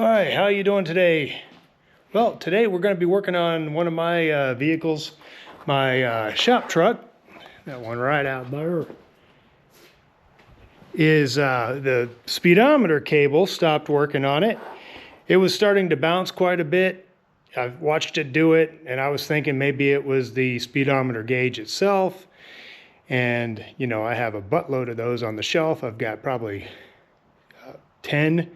All right, how you doing today? Well, today we're going to be working on one of my vehicles, my shop truck. That one right out there is the speedometer cable stopped working on it. It was starting to bounce quite a bit. I've watched it do it, and I was thinking maybe it was the speedometer gauge itself. And, you know, I have a buttload of those on the shelf. I've got probably 10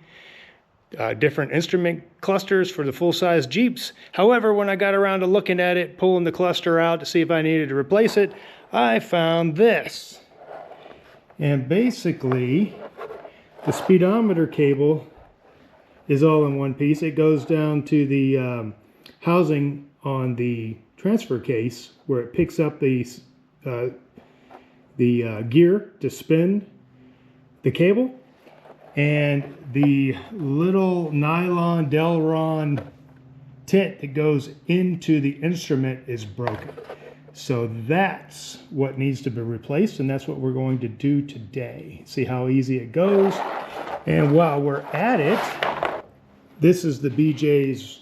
different instrument clusters for the full-size Jeeps. However, when I got around to looking at it, pulling the cluster out to see if I needed to replace it, I found this. And basically, the speedometer cable is all in one piece. It goes down to the housing on the transfer case where it picks up the gear to spin the cable. And the little nylon Delron tit that goes into the instrument is broken. So that's what needs to be replaced, and that's what we're going to do today. See how easy it goes. And while we're at it, this is the BJ's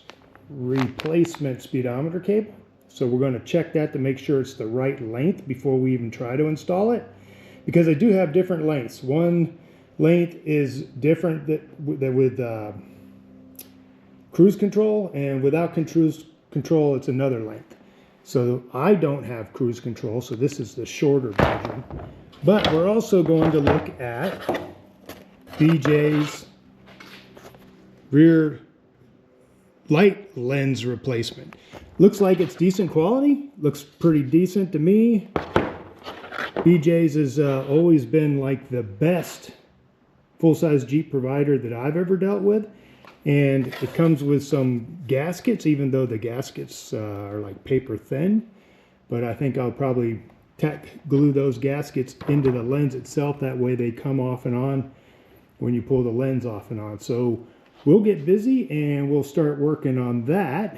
replacement speedometer cable. So we're going to check that to make sure it's the right length before we even try to install it. Because they do have different lengths. One length is different with cruise control, and without cruise control it's another length. So I don't have cruise control, so this is the shorter version. But we're also going to look at BJ's rear light lens replacement. Looks like it's decent quality, looks pretty decent to me. BJ's has always been like the best full-size Jeep provider that I've ever dealt with, and it comes with some gaskets, even though the gaskets are like paper thin. But I think I'll probably glue those gaskets into the lens itself. That way they come off and on when you pull the lens off and on. So we'll get busy and we'll start working on that.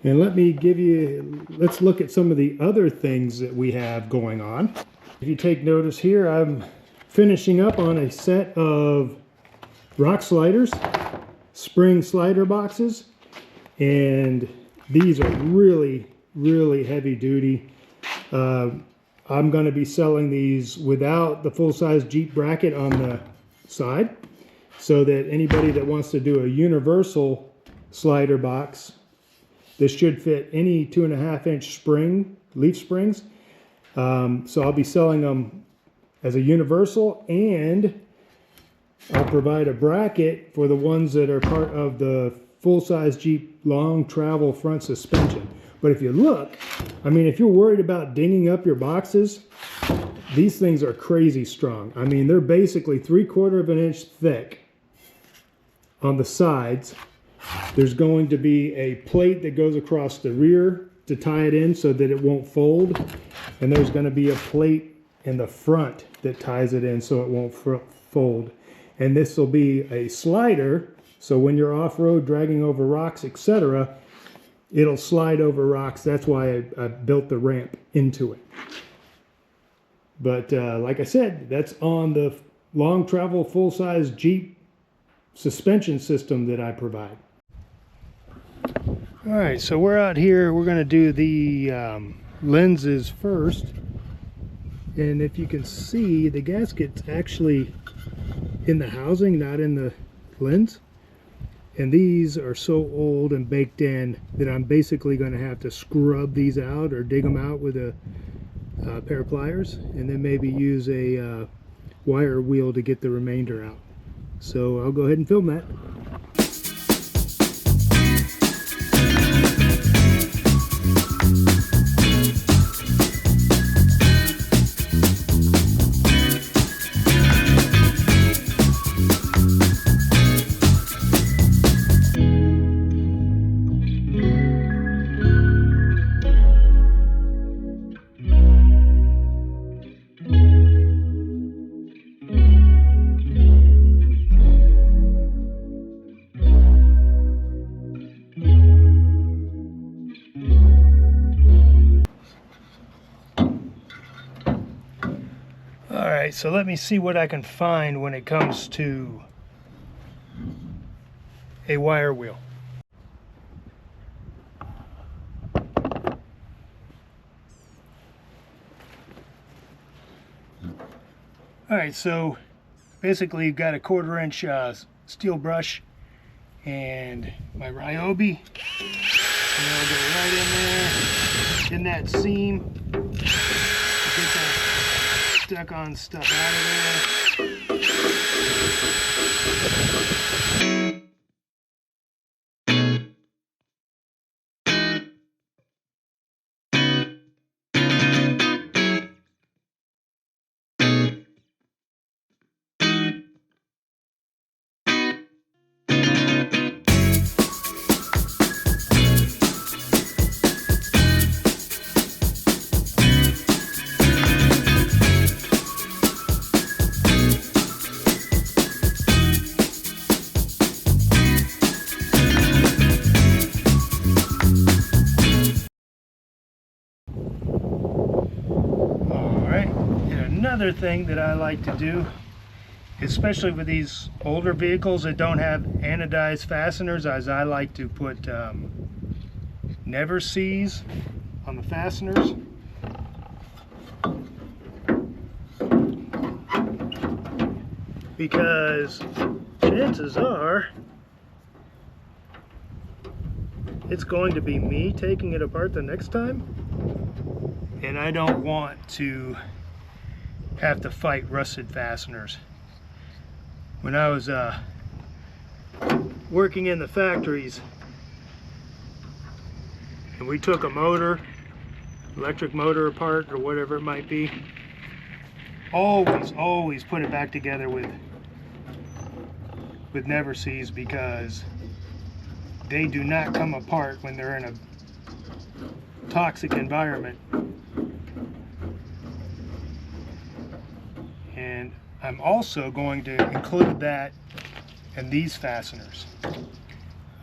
And let's look at some of the other things that we have going on. If you take notice here, I'm finishing up on a set of rock sliders, spring slider boxes, and these are really, really heavy duty. I'm going to be selling these without the full-size Jeep bracket on the side, so that anybody that wants to do a universal slider box, this should fit any 2.5-inch spring, leaf springs. So I'll be selling them as a universal, and I'll provide a bracket for the ones that are part of the full-size Jeep long travel front suspension. But if you look, I mean, if you're worried about dinging up your boxes, these things are crazy strong. I mean, they're basically 3/4 of an inch thick on the sides. There's going to be a plate that goes across the rear to tie it in so that it won't fold. And there's going to be a plate in the front that ties it in so it won't fold. And this will be a slider, so when you're off-road dragging over rocks, etc., it'll slide over rocks. That's why I built the ramp into it. But like I said, that's on the long travel full-size Jeep suspension system that I provide. All right, so we're out here. We're going to do the lenses first. And if you can see, the gasket's actually in the housing, not in the lens. And these are so old and baked in that I'm basically going to have to scrub these out or dig them out with a pair of pliers, and then maybe use a wire wheel to get the remainder out. So I'll go ahead and film that. Alright, so let me see what I can find when it comes to a wire wheel. Alright, so basically you've got a 1/4 inch steel brush and my Ryobi, and I'll go right in there, in that seam, get that stuck on stuff out of there. Another thing that I like to do, especially with these older vehicles that don't have anodized fasteners, is I like to put never seize on the fasteners. Because chances are it's going to be me taking it apart the next time, and I don't want to have to fight rusted fasteners. When I was working in the factories and we took a motor, electric motor apart or whatever it might be, always put it back together with never seize, because they do not come apart when they're in a toxic environment. And I'm also going to include that in these fasteners.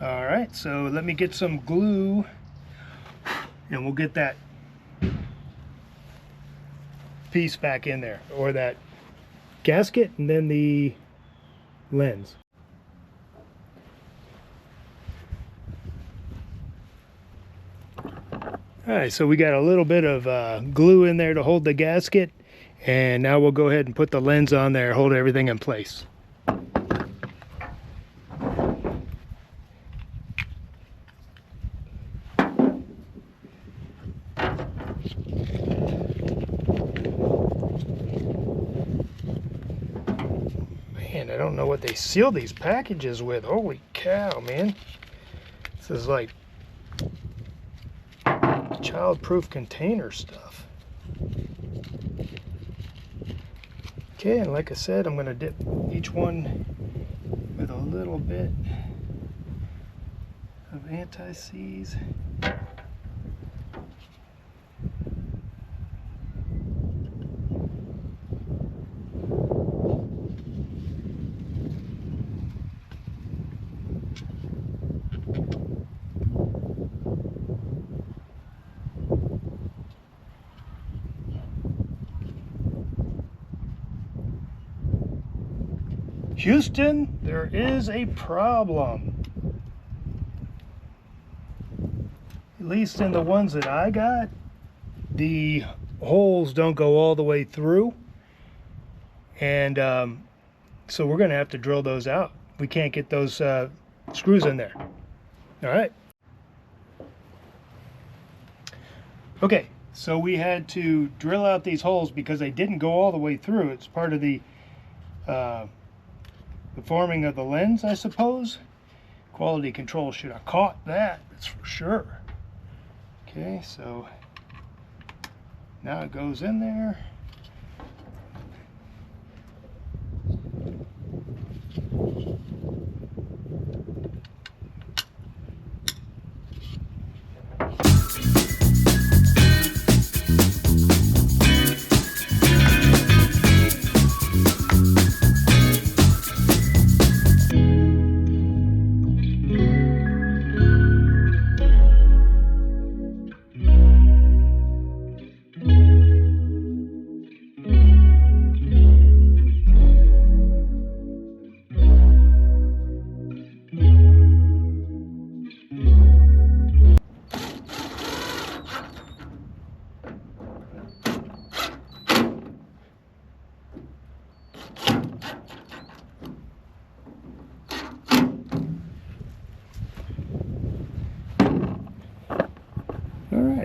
All right, so let me get some glue and we'll get that piece back in there, or that gasket, and then the lens. All right, so we got a little bit of glue in there to hold the gasket, and now we'll go ahead and put the lens on there, hold everything in place. Man, I don't know what they seal these packages with. Holy cow, man. This is like child-proof container stuff. Okay, and like I said, I'm going to dip each one with a little bit of anti-seize. Houston, there is a problem. At least in the ones that I got, the holes don't go all the way through. And so we're gonna have to drill those out. We can't get those screws in there. All right. Okay, so we had to drill out these holes because they didn't go all the way through. It's part of the forming of the lens, I suppose. Quality control should have caught that, that's for sure. Okay, so now it goes in there.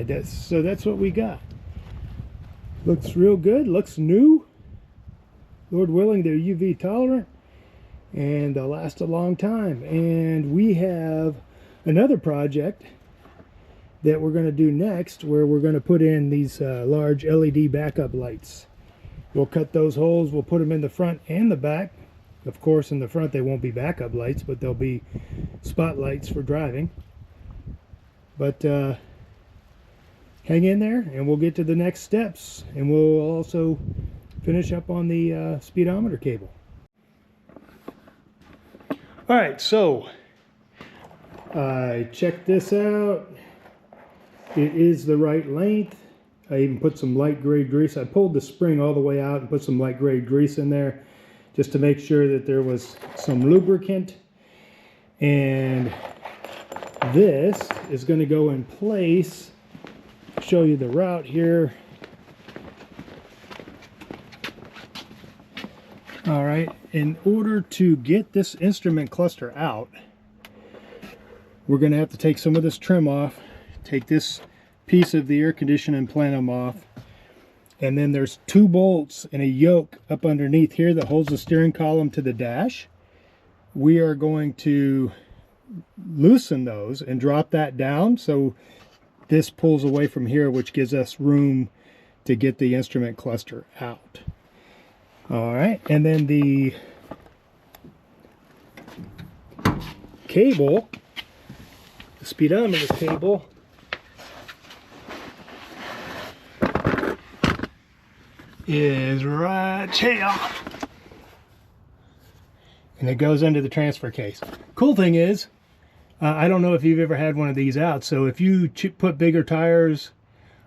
side. So that's what we got. Looks real good, looks new. Lord willing, they're UV tolerant and they'll last a long time. And we have another project that we're going to do next, where we're going to put in these large LED backup lights. We'll cut those holes, we'll put them in the front and the back. Of course, in the front they won't be backup lights, but they'll be spotlights for driving. But hang in there and we'll get to the next steps, and we'll also finish up on the speedometer cable. All right, so I checked this out. It is the right length. I even put some light gray grease. I pulled the spring all the way out and put some light gray grease in there just to make sure that there was some lubricant. And this is going to go in place. Show you the route here. All right, in order to get this instrument cluster out, we're going to have to take some of this trim off, take this piece of the air conditioning plenum off, and then there's 2 bolts and a yoke up underneath here that holds the steering column to the dash. We are going to loosen those and drop that down so this pulls away from here, which gives us room to get the instrument cluster out. All right, and then the cable, the speedometer cable, is right here, and it goes under the transfer case. Cool thing is, I don't know if you've ever had one of these out, so if you put bigger tires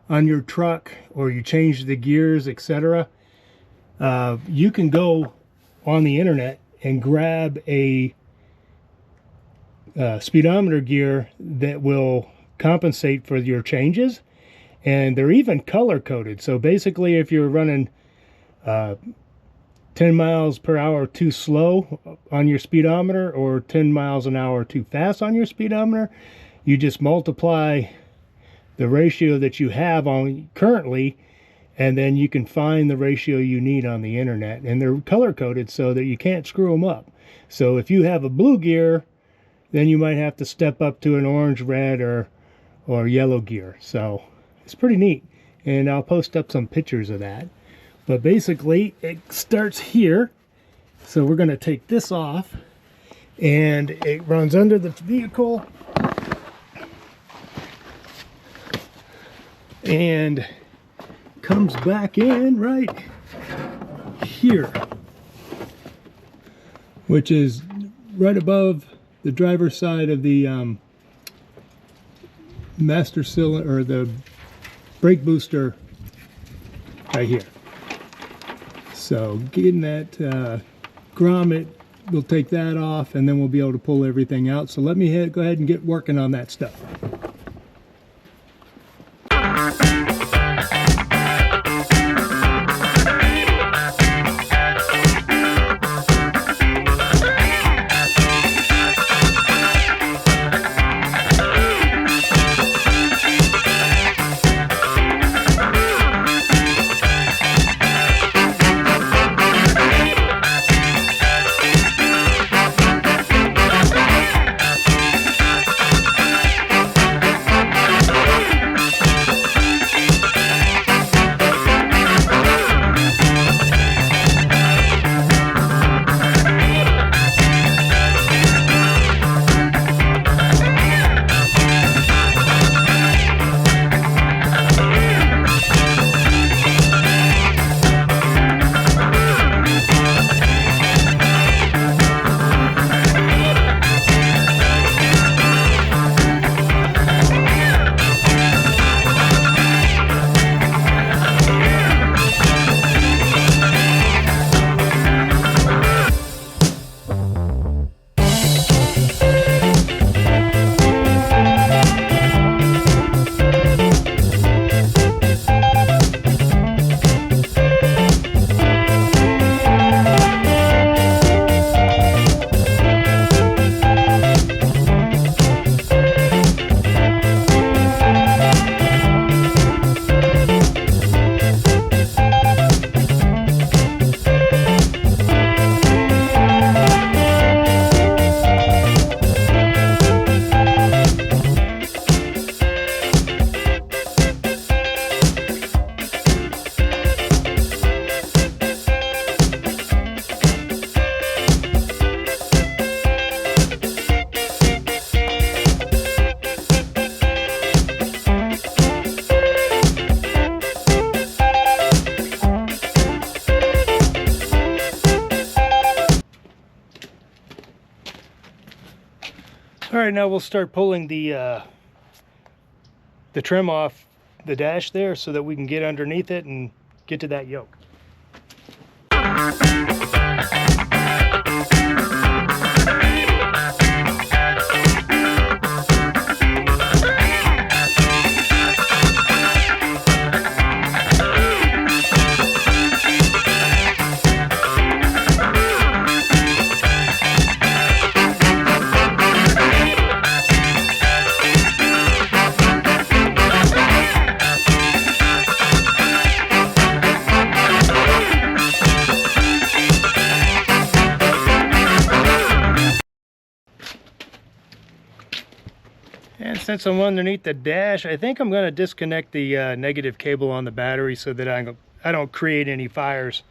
on your truck or you change the gears, etc., you can go on the internet and grab a speedometer gear that will compensate for your changes, and they're even color coded. So basically, if you're running 10 miles per hour too slow on your speedometer or 10 miles an hour too fast on your speedometer, you just multiply the ratio that you have on currently, and then you can find the ratio you need on the internet, and they're color coded so that you can't screw them up. So if you have a blue gear, then you might have to step up to an orange, red, or yellow gear. So it's pretty neat, and I'll post up some pictures of that. But basically it starts here, so we're going to take this off, and it runs under the vehicle and comes back in right here, which is right above the driver's side of the master cylinder, or the brake booster right here. So getting that grommet, we'll take that off, and then we'll be able to pull everything out. So let me go ahead and get working on that stuff. right, now we'll start pulling the trim off the dash there so that we can get underneath it and get to that yoke. And since I'm underneath the dash, I think I'm going to disconnect the negative cable on the battery so that I don't create any fires.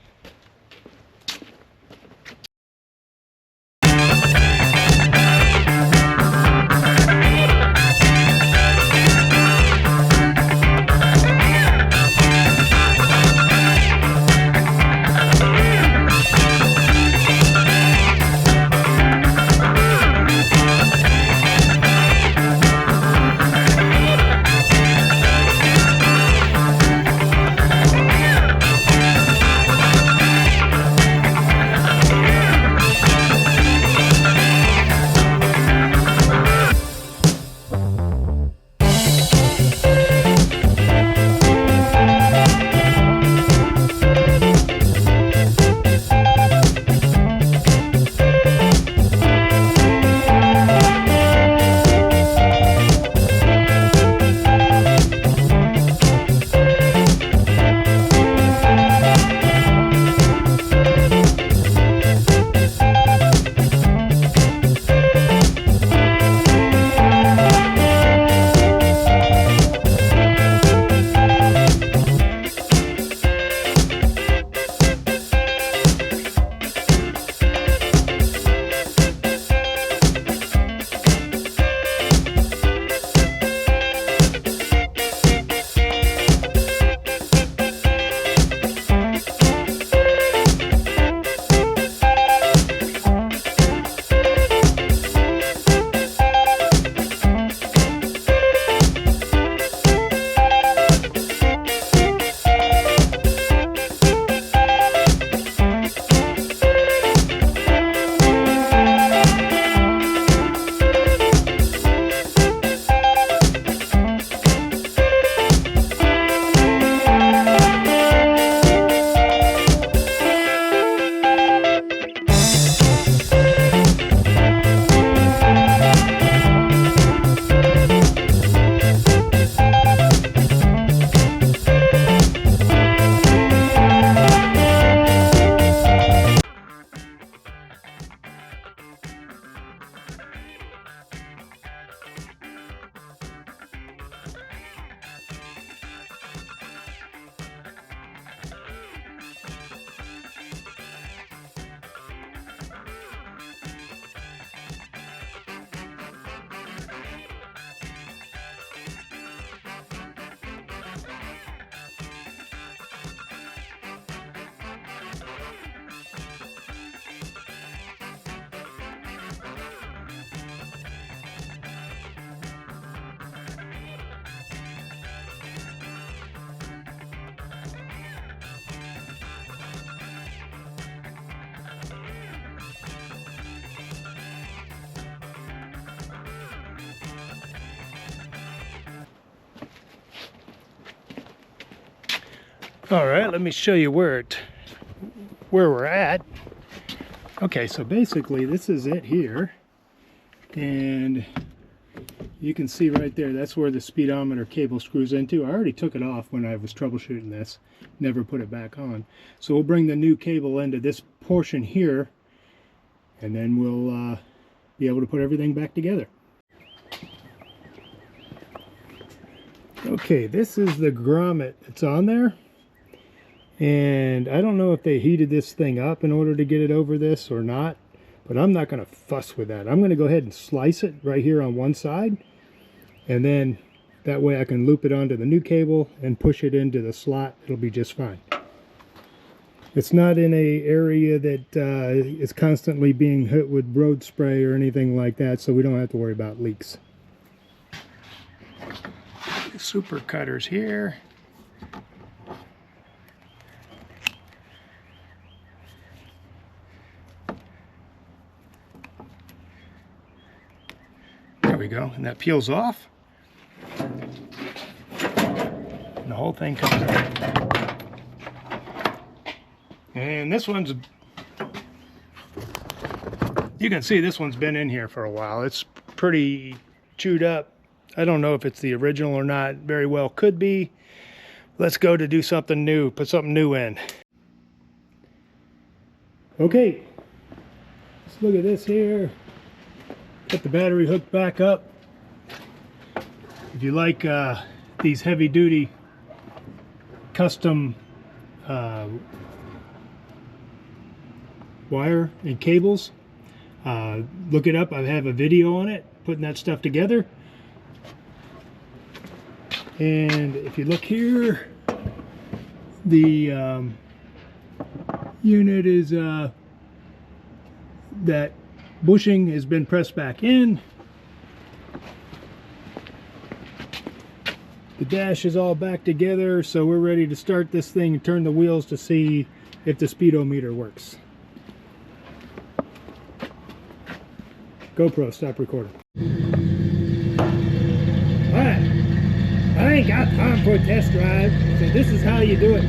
All right, let me show you where we're at. Okay, so basically this is it here, and you can see right there, that's where the speedometer cable screws into. I already took it off when I was troubleshooting this, never put it back on. So we'll bring the new cable into this portion here, and then we'll be able to put everything back together. Okay, this is the grommet that's on there. And I don't know if they heated this thing up in order to get it over this or not, but I'm not going to fuss with that. I'm going to go ahead and slice it right here on one side, and then that way I can loop it onto the new cable and push it into the slot. It'll be just fine. It's not in a area that is constantly being hit with road spray or anything like that, so we don't have to worry about leaks. Super cutters here. There we go, and that peels off. And the whole thing comes out. And this one's, you can see this one's been in here for a while. It's pretty chewed up. I don't know if it's the original or not. Very well could be. Let's go to do something new, put something new in. Okay, let's look at this here. Get the battery hooked back up. If you like these heavy duty custom wire and cables, look it up. I have a video on it, putting that stuff together. And if you look here, the unit is that bushing has been pressed back in. The dash is all back together, so we're ready to start this thing and turn the wheels to see if the speedometer works. GoPro, stop recording. Alright, I ain't got time for a test drive, so this is how you do it.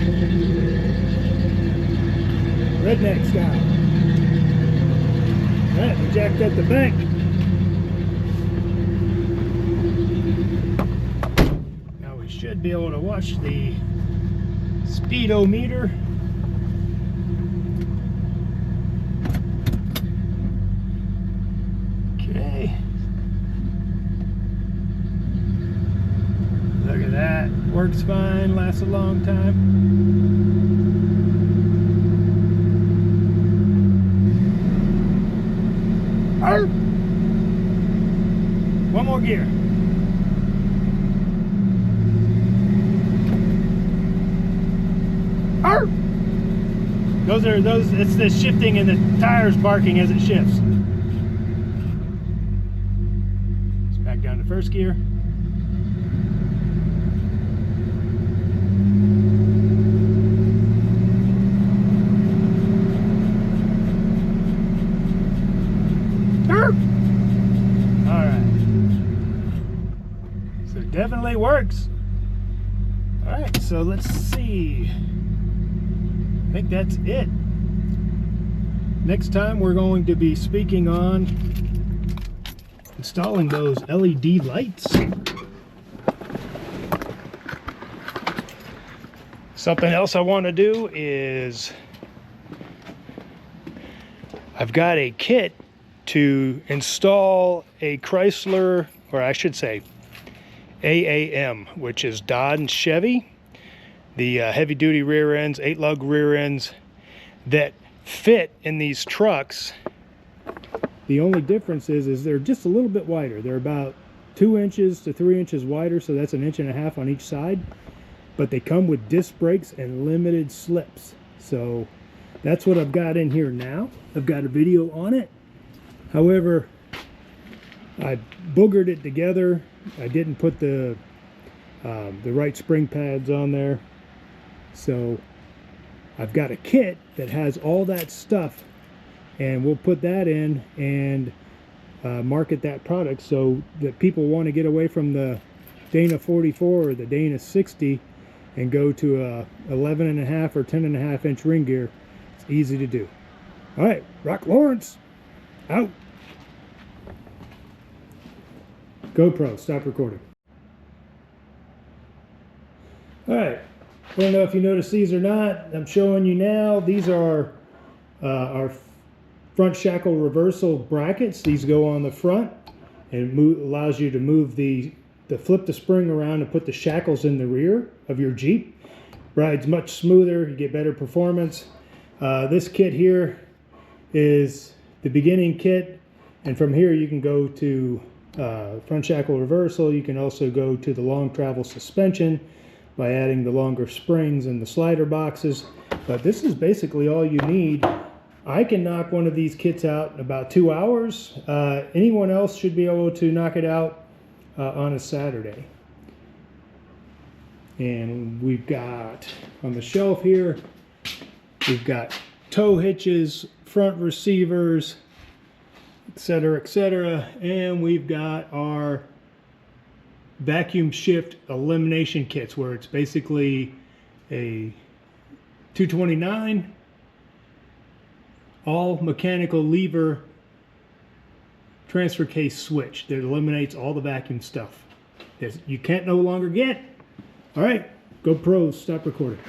Redneck style. Alright, we jacked up the bank. Now we should be able to watch the speedometer. Okay. Look at that. Works fine, lasts a long time. Arr! One more gear. Arr! It's the shifting and the tires barking as it shifts. It's back down to first gear. Alright, so it definitely works. Alright, so let's see. I think that's it. Next time we're going to be speaking on installing those LED lights. Something else I want to do is I've got a kit to install a Chrysler, or I should say AAM, which is Dodge Chevy, the heavy duty rear ends, 8-lug rear ends that fit in these trucks. The only difference is they're just a little bit wider. They're about 2 inches to 3 inches wider, so that's 1.5 inches on each side. But they come with disc brakes and limited slips. So that's what I've got in here now. I've got a video on it. However, I boogered it together. I didn't put the right spring pads on there. So I've got a kit that has all that stuff, and we'll put that in and market that product so that people want to get away from the Dana 44 or the Dana 60 and go to a 11.5 or 10.5 inch ring gear. It's easy to do. All right, Rock Lawrence out. GoPro, stop recording. All right, I don't know if you noticed these or not. I'm showing you now. These are our front shackle reversal brackets. These go on the front and allows you to move flip the spring around and put the shackles in the rear of your Jeep. Rides much smoother, you get better performance. This kit here is the beginning kit, and from here you can go to front shackle reversal. You can also go to the long travel suspension, by adding the longer springs and the slider boxes. But this is basically all you need. I can knock one of these kits out in about 2 hours. Anyone else should be able to knock it out on a Saturday. And we've got on the shelf here, we've got tow hitches, front receivers, etc., etc. And we've got our vacuum shift elimination kits, where it's basically a 229 all mechanical lever transfer case switch that eliminates all the vacuum stuff that you can't no longer get. All right, go pros, stop recording.